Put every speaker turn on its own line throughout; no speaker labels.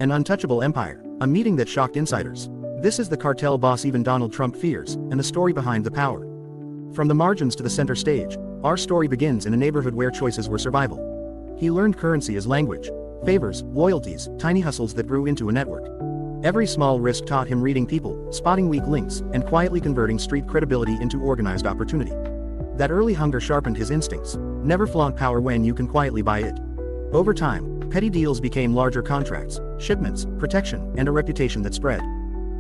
An untouchable empire, a meeting that shocked insiders. This is the cartel boss even Donald Trump fears, and the story behind the power. From the margins to the center stage, our story begins in a neighborhood where choices were survival. He learned currency as language, favors, loyalties, tiny hustles that grew into a network. Every small risk taught him reading people, spotting weak links, and quietly converting street credibility into organized opportunity. That early hunger sharpened his instincts. Never flaunt power when you can quietly buy it. Over time, petty deals became larger contracts, shipments, protection, and a reputation that spread.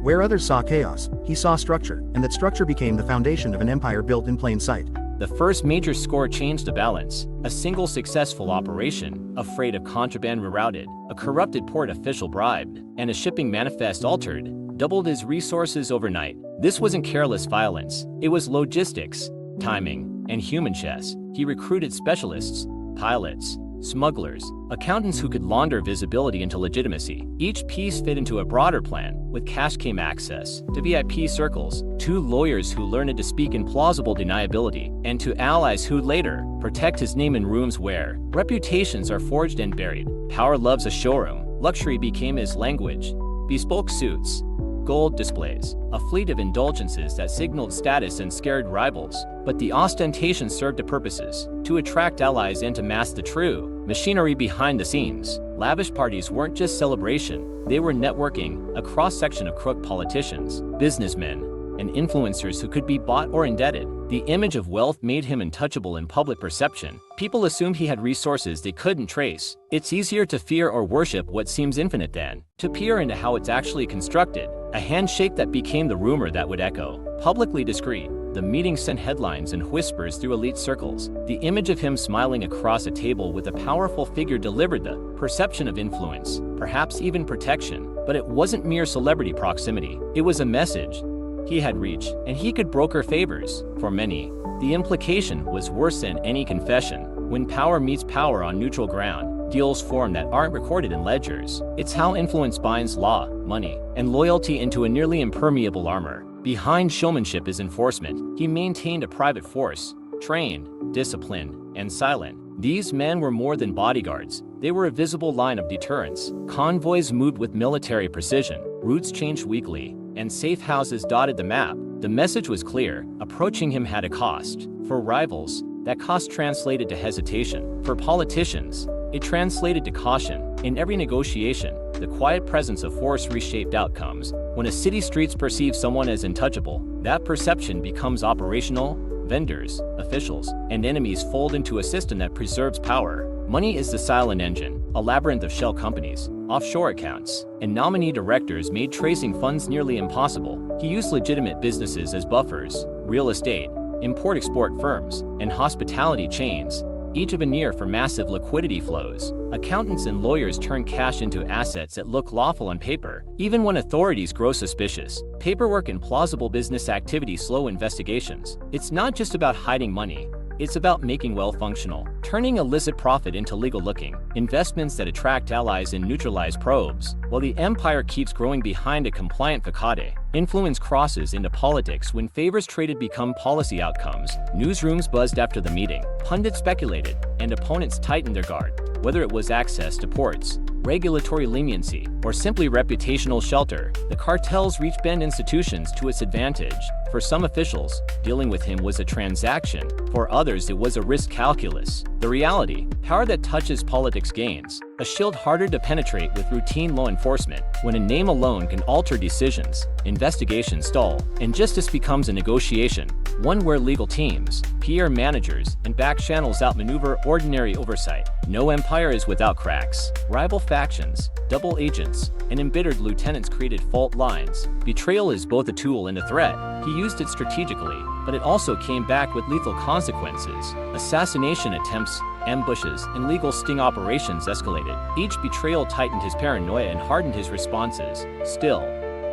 Where others saw chaos, he saw structure, and that structure became the foundation of an empire built in plain sight.
The first major score changed the balance. A single successful operation, a freight of contraband rerouted, a corrupted port official bribed, and a shipping manifest altered, doubled his resources overnight. This wasn't careless violence, it was logistics, timing, and human chess. He recruited specialists, pilots, smugglers, accountants who could launder visibility into legitimacy. Each piece fit into a broader plan. With cash came access to VIP circles, to lawyers who learned to speak in plausible deniability, and to allies who'd later protect his name in rooms where reputations are forged and buried. Power loves a showroom. Luxury became his language. Bespoke suits, gold displays, a fleet of indulgences that signaled status and scared rivals. But the ostentation served two purposes: to attract allies and to mask the true machinery behind the scenes. Lavish parties weren't just celebration, they were networking, a cross-section of crook politicians, businessmen, and influencers who could be bought or indebted. The image of wealth made him untouchable in public perception. People assumed he had resources they couldn't trace. It's easier to fear or worship what seems infinite than to peer into how it's actually constructed. A handshake that became the rumor that would echo. Publicly discreet, the meeting sent headlines and whispers through elite circles. The image of him smiling across a table with a powerful figure delivered the perception of influence, perhaps even protection. But it wasn't mere celebrity proximity. It was a message. He had reach, and he could broker favors. For many, the implication was worse than any confession. When power meets power on neutral ground, deals form that aren't recorded in ledgers. It's how influence binds law, money, and loyalty into a nearly impermeable armor. Behind showmanship is enforcement. He maintained a private force, trained, disciplined, and silent. These men were more than bodyguards. They were a visible line of deterrence. Convoys moved with military precision. Routes changed weekly, and safe houses dotted the map. The message was clear. Approaching him had a cost. For rivals, that cost translated to hesitation. For politicians, it translated to caution. In every negotiation, the quiet presence of force reshaped outcomes. When a city streets perceive someone as untouchable, that perception becomes operational. Vendors, officials, and enemies fold into a system that preserves power. Money is the silent engine. A labyrinth of shell companies, offshore accounts, and nominee directors made tracing funds nearly impossible. He used legitimate businesses as buffers: real estate, import-export firms, and hospitality chains, each a veneer for massive liquidity flows. Accountants and lawyers turn cash into assets that look lawful on paper, even when authorities grow suspicious. Paperwork and plausible business activity slow investigations. It's not just about hiding money. It's about making wealth functional, turning illicit profit into legal-looking investments that attract allies and neutralize probes. While the empire keeps growing behind a compliant facade, influence crosses into politics when favors traded become policy outcomes. Newsrooms buzzed after the meeting, pundits speculated, and opponents tightened their guard. Whether it was access to ports, regulatory leniency, or simply reputational shelter, the cartel's reach bent institutions to its advantage. For some officials, dealing with him was a transaction. For others, it was a risk calculus. The reality: power that touches politics gains a shield harder to penetrate with routine law enforcement. When a name alone can alter decisions, investigations stall, and justice becomes a negotiation, one where legal teams, PR managers, and back channels outmaneuver ordinary oversight. No empire is without cracks. Rival factions, double agents, and embittered lieutenants created fault lines. Betrayal is both a tool and a threat. He used it strategically, but it also came back with lethal consequences. Assassination attempts, ambushes, and legal sting operations escalated. Each betrayal tightened his paranoia and hardened his responses. Still,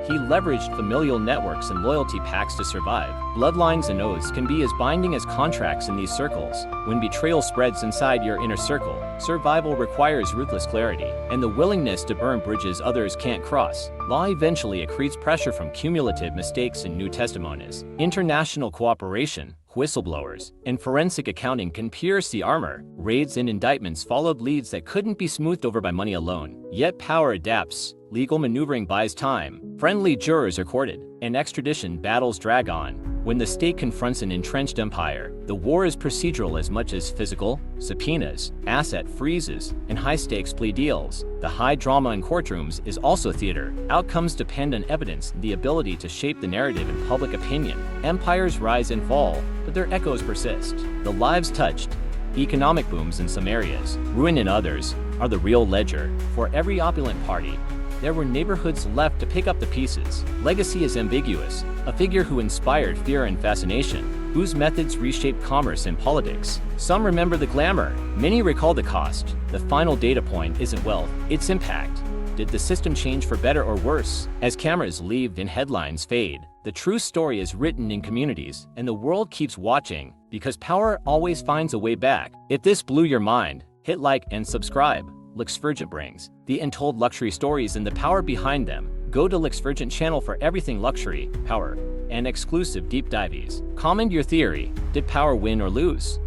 he leveraged familial networks and loyalty pacts to survive. Bloodlines and oaths can be as binding as contracts in these circles. When betrayal spreads inside your inner circle, survival requires ruthless clarity and the willingness to burn bridges others can't cross. Law eventually accretes pressure from cumulative mistakes and new testimonies. International cooperation, whistleblowers, and forensic accounting can pierce the armor. Raids and indictments followed leads that couldn't be smoothed over by money alone. Yet power adapts, legal maneuvering buys time, friendly jurors are courted, and extradition battles drag on. When the state confronts an entrenched empire, the war is procedural as much as physical. Subpoenas, asset freezes, and high-stakes plea deals. The high drama in courtrooms is also theater. Outcomes depend on evidence and the ability to shape the narrative and public opinion. Empires rise and fall, but their echoes persist. The lives touched, economic booms in some areas, ruin in others, are the real ledger. For every opulent party, there were neighborhoods left to pick up the pieces. Legacy is ambiguous, a figure who inspired fear and fascination, whose methods reshaped commerce and politics. Some remember the glamour, many recall the cost. The final data point isn't wealth, it's impact. Did the system change for better or worse? As cameras leave and headlines fade, the true story is written in communities, and the world keeps watching, because power always finds a way back. If this blew your mind, hit like and subscribe. Luxvergent brings the untold luxury stories and the power behind them. Go to Luxvergent channel for everything luxury, power, and exclusive deep dives. Comment your theory. Did power win or lose?